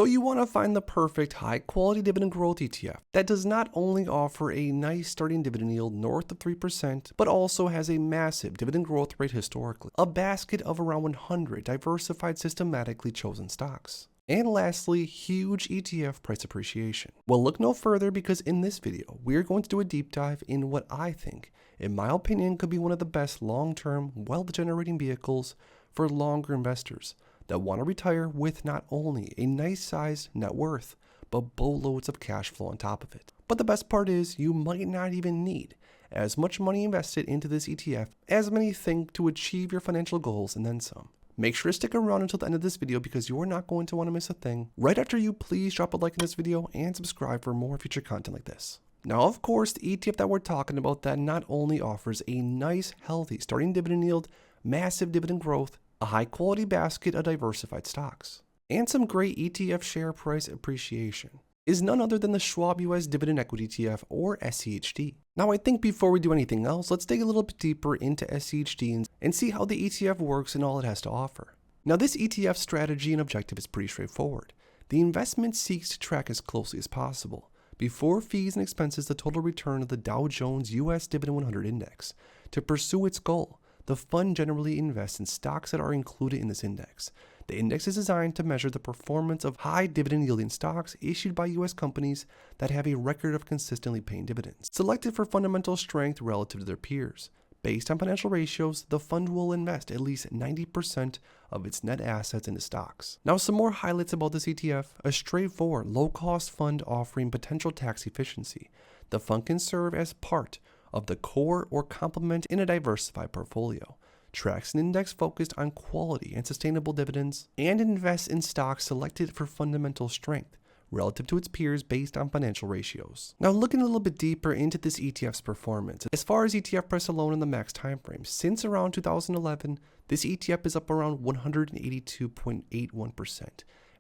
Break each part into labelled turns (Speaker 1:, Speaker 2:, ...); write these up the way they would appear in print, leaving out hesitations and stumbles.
Speaker 1: So you want to find the perfect high-quality dividend growth ETF that does not only offer a nice starting dividend yield north of 3%, but also has a massive dividend growth rate historically, a basket of around 100 diversified systematically chosen stocks. And lastly, huge ETF price appreciation. Well, look no further because in this video, we're going to do a deep dive in what I think, in my opinion, could be one of the best long-term wealth-generating vehicles for longer investors that want to retire with not only a nice sized net worth, but boatloads of cash flow on top of it. But the best part is you might not even need as much money invested into this ETF as many think to achieve your financial goals and then some. Make sure to stick around until the end of this video because you are not going to want to miss a thing. Right after you, please drop a like in this video and subscribe for more future content like this. Now, of course, the ETF that we're talking about that not only offers a nice, healthy starting dividend yield, massive dividend growth, a high-quality basket of diversified stocks, and some great ETF share price appreciation, is none other than the Schwab US Dividend Equity ETF, or SCHD. Now, I think before we do anything else, let's dig a little bit deeper into SCHD and see how the ETF works and all it has to offer. Now, this ETF strategy and objective is pretty straightforward. The investment seeks to track as closely as possible, before fees and expenses, the total return of the Dow Jones US Dividend 100 Index. To pursue its goal, the fund generally invests in stocks that are included in this index. The index is designed to measure the performance of high dividend yielding stocks issued by U.S. companies that have a record of consistently paying dividends, selected for fundamental strength relative to their peers. Based on financial ratios, the fund will invest at least 90% of its net assets into stocks. Now, some more highlights about this ETF: a straightforward, low-cost fund offering potential tax efficiency. The fund can serve as part of the core or complement in a diversified portfolio, tracks an index focused on quality and sustainable dividends, and invests in stocks selected for fundamental strength relative to its peers based on financial ratios. Now, looking a little bit deeper into this ETF's performance, as far as ETF price alone in the max time frame, since around 2011, this ETF is up around 182.81%,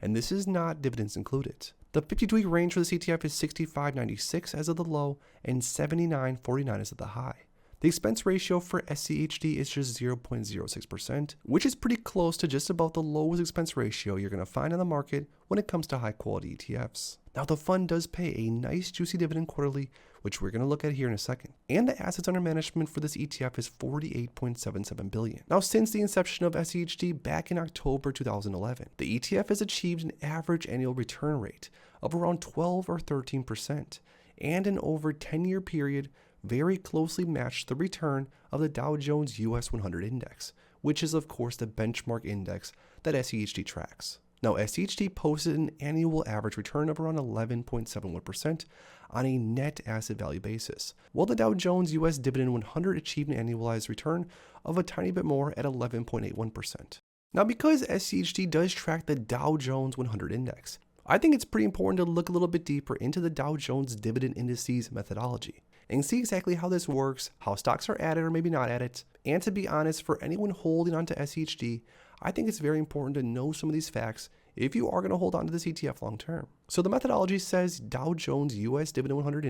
Speaker 1: and this is not dividends included. The 52-week range for this ETF is 65.96 as of the low and 79.49 as of the high. The expense ratio for SCHD is just 0.06%, which is pretty close to just about the lowest expense ratio you're going to find on the market when it comes to high quality ETFs. Now, the fund does pay a nice juicy dividend quarterly, which we're going to look at here in a second. And the assets under management for this ETF is $48.77 billion. Now, since the inception of SCHD back in October 2011, the ETF has achieved an average annual return rate of around 12 or 13%, and in over 10-year period, very closely matched the return of the Dow Jones US 100 Index, which is of course the benchmark index that SCHD tracks. Now, SCHD posted an annual average return of around 11.71% on a net asset value basis, while the Dow Jones US Dividend 100 achieved an annualized return of a tiny bit more at 11.81%. Now, because SCHD does track the Dow Jones 100 Index, I think it's pretty important to look a little bit deeper into the Dow Jones Dividend Indices methodology and see exactly how this works, how stocks are added or maybe not added. And to be honest, for anyone holding onto SCHD, I think it's very important to know some of these facts if you are going to hold on to this ETF long term. So the methodology says Dow Jones US Dividend 100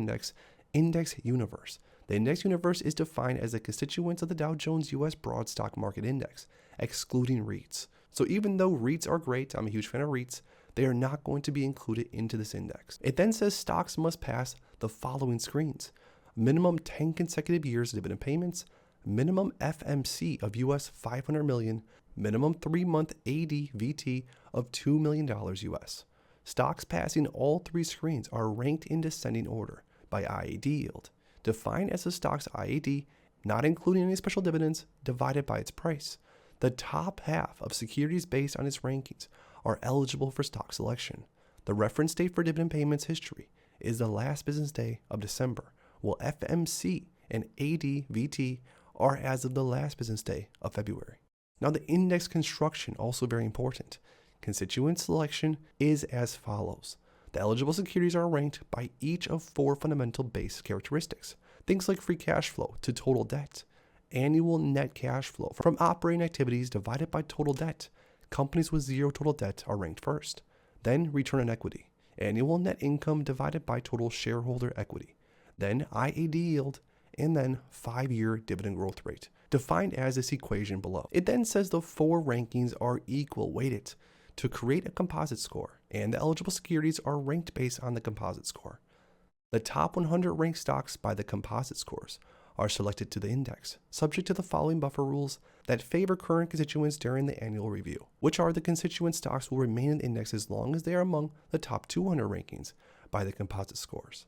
Speaker 1: Index Universe. The index universe is defined as the constituents of the Dow Jones US Broad Stock Market Index, excluding REITs. So even though REITs are great, I'm a huge fan of REITs, they are not going to be included into this index. It then says stocks must pass the following screens: minimum 10 consecutive years of dividend payments, minimum FMC of US 500 million, minimum 3-month abbvie of $2 million US. Stocks passing all three screens are ranked in descending order by IAD yield, defined as the stock's IAD, not including any special dividends, divided by its price. The top half of securities based on its rankings are eligible for stock selection. The reference date for dividend payments history is the last business day of December, while FMC and abbvie are as of the last business day of February. Now, the index construction, also very important. Constituent selection is as follows. The eligible securities are ranked by each of 4 fundamental base characteristics. Things like free cash flow to total debt, annual net cash flow from operating activities divided by total debt. Companies with zero total debt are ranked first. Then return on equity, annual net income divided by total shareholder equity, then IAD yield, and then 5-year dividend growth rate, defined as this equation below. It then says the 4 rankings are equal weighted to create a composite score, and the eligible securities are ranked based on the composite score. The top 100 ranked stocks by the composite scores are selected to the index, subject to the following buffer rules that favor current constituents during the annual review, which are the constituent stocks will remain in the index as long as they are among the top 200 rankings by the composite scores.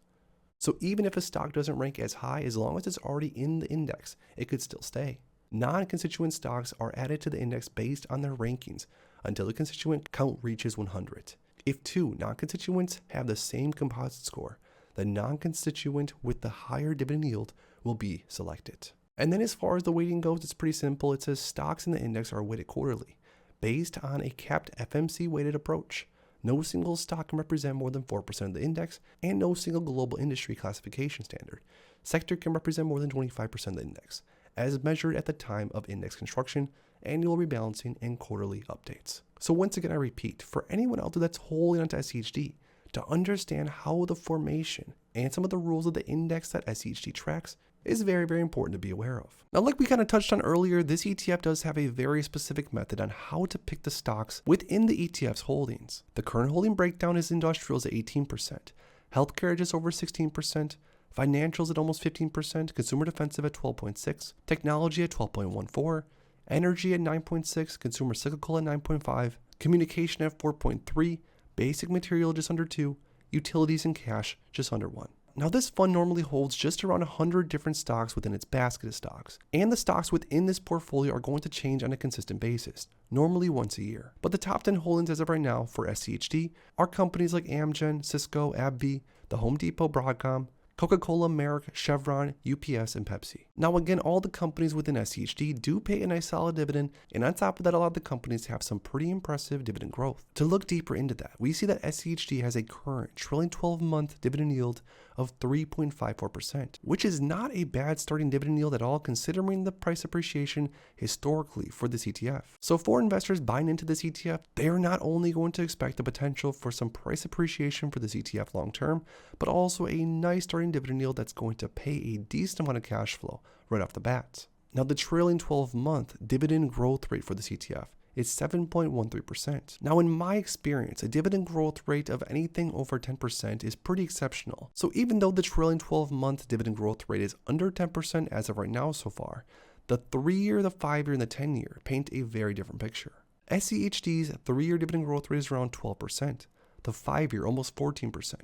Speaker 1: So even if a stock doesn't rank as high, as long as it's already in the index, it could still stay. Non-constituent stocks are added to the index based on their rankings until the constituent count reaches 100. If two non-constituents have the same composite score, the non-constituent with the higher dividend yield will be selected. And then as far as the weighting goes, it's pretty simple. It says stocks in the index are weighted quarterly, based on a capped FMC weighted approach. No single stock can represent more than 4% of the index, and no single global industry classification standard sector can represent more than 25% of the index, as measured at the time of index construction, annual rebalancing, and quarterly updates. So once again, I repeat, for anyone out there that's holding onto SCHD, to understand how the formation and some of the rules of the index that SCHD tracks is very, very important to be aware of. Now, like we kind of touched on earlier, this ETF does have a very specific method on how to pick the stocks within the ETF's holdings. The current holding breakdown is industrials at 18%, healthcare at just over 16%, financials at almost 15%, consumer defensive at 12.6%, technology at 12.14%, energy at 9.6%, consumer cyclical at 9.5%, communication at 4.3%, basic material just under 2%, utilities and cash just under 1%. Now, this fund normally holds just around 100 different stocks within its basket of stocks, and the stocks within this portfolio are going to change on a consistent basis, normally once a year. But the top 10 holdings as of right now for SCHD are companies like Amgen, Cisco, abbvie, the Home Depot, Broadcom, Coca-Cola, Merck, Chevron, UPS, and Pepsi. Now again, all the companies within SCHD do pay a nice solid dividend, and on top of that, a lot of the companies have some pretty impressive dividend growth. To look deeper into that, we see that SCHD has a current trailing 12-month dividend yield of 3.54%, which is not a bad starting dividend yield at all considering the price appreciation historically for this ETF. So for investors buying into this ETF, they're not only going to expect the potential for some price appreciation for this ETF long term, but also a nice starting dividend yield that's going to pay a decent amount of cash flow right off the bat. Now, the trailing 12-month dividend growth rate for this ETF is 7.13%. Now, in my experience, a dividend growth rate of anything over 10% is pretty exceptional. So even though the trailing 12-month dividend growth rate is under 10% as of right now so far, the 3-year, the 5-year, and the 10-year paint a very different picture. SCHD's 3-year dividend growth rate is around 12%, the 5-year almost 14%,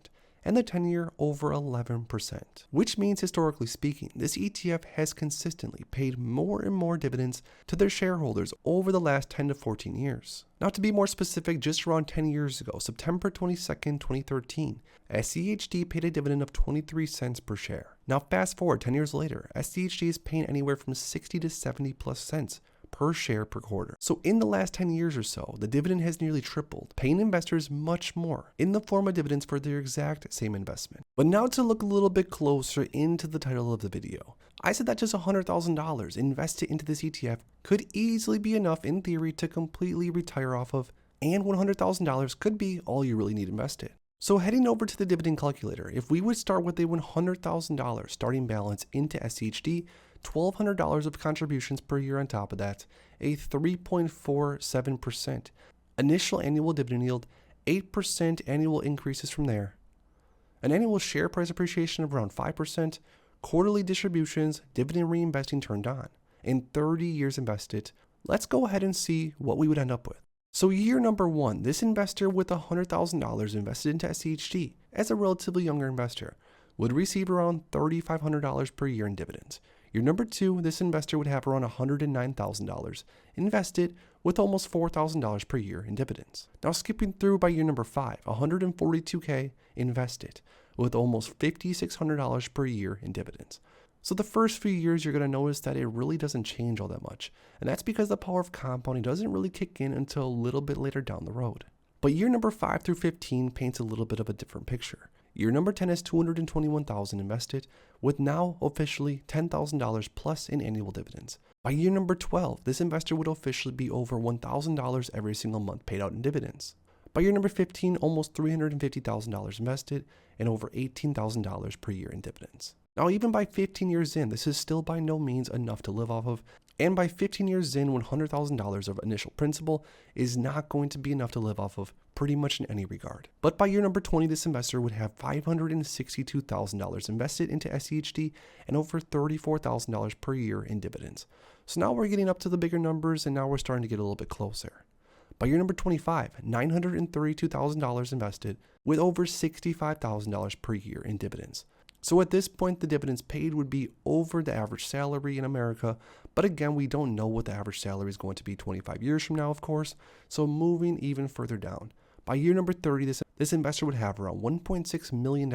Speaker 1: and the 10-year over 11%, which means historically speaking, this ETF has consistently paid more and more dividends to their shareholders over the last 10 to 14 years. Now, to be more specific, just around 10 years ago, September 22nd, 2013, SCHD paid a dividend of 23 cents per share. Now, fast forward 10 years later, SCHD is paying anywhere from 60 to 70 plus cents per share per quarter. So in the last 10 years or so, the dividend has nearly tripled, paying investors much more in the form of dividends for their exact same investment. But now to look a little bit closer into the title of the video. I said that just $100,000 invested into this ETF could easily be enough in theory to completely retire off of, and $100,000 could be all you really need invested. So heading over to the dividend calculator, if we would start with a $100,000 starting balance into SCHD, $1,200 of contributions per year on top of that, a 3.47% initial annual dividend yield, 8% annual increases from there, an annual share price appreciation of around 5%, quarterly distributions, dividend reinvesting turned on, and 30 years invested. Let's go ahead and see what we would end up with. So year number 1, this investor with $100,000 invested into SCHD as a relatively younger investor would receive around $3,500 per year in dividends. Year number 2, this investor would have around $109,000 invested with almost $4,000 per year in dividends. Now skipping through by year number 5, $142K invested with almost $5,600 per year in dividends. So the first few years, you're going to notice that it really doesn't change all that much. And that's because the power of compounding doesn't really kick in until a little bit later down the road. But year number 5 through 15 paints a little bit of a different picture. Year number 10 is $221,000 invested, with now officially $10,000 plus in annual dividends. By year number 12, this investor would officially be over $1,000 every single month paid out in dividends. By year number 15, almost $350,000 invested and over $18,000 per year in dividends. Now, even by 15 years in, this is still by no means enough to live off of, And by 15 years in, $100,000 of initial principal is not going to be enough to live off of pretty much in any regard. But by year number 20, this investor would have $562,000 invested into SCHD and over $34,000 per year in dividends. So now we're getting up to the bigger numbers, and now we're starting to get a little bit closer. By year number 25, $932,000 invested with over $65,000 per year in dividends. So at this point, the dividends paid would be over the average salary in America, but again, we don't know what the average salary is going to be 25 years from now, of course, so moving even further down. By year number 30, this investor would have around $1.6 million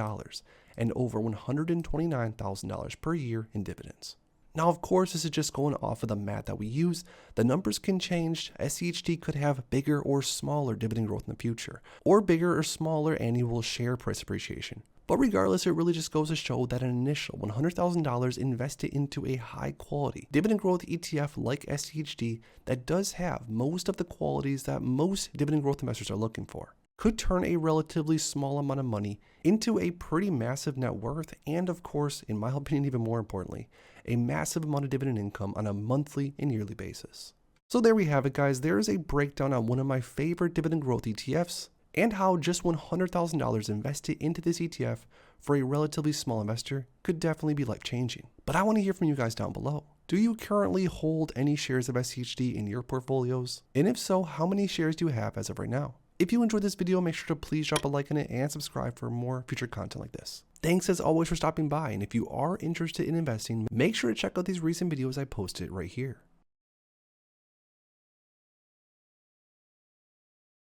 Speaker 1: and over $129,000 per year in dividends. Now, of course, this is just going off of the math that we use. The numbers can change. SCHD could have bigger or smaller dividend growth in the future, or bigger or smaller annual share price appreciation. But regardless, it really just goes to show that an initial $100,000 invested into a high quality dividend growth ETF like SCHD that does have most of the qualities that most dividend growth investors are looking for could turn a relatively small amount of money into a pretty massive net worth, and of course, in my opinion, even more importantly, a massive amount of dividend income on a monthly and yearly basis. So there we have it, guys. There is a breakdown on one of my favorite dividend growth ETFs and how just $100,000 invested into this ETF for a relatively small investor could definitely be life-changing. But I want to hear from you guys down below. Do you currently hold any shares of SCHD in your portfolios? And if so, how many shares do you have as of right now? If you enjoyed this video, make sure to please drop a like on it and subscribe for more future content like this. Thanks as always for stopping by, and if you are interested in investing, make sure to check out these recent videos I posted right here.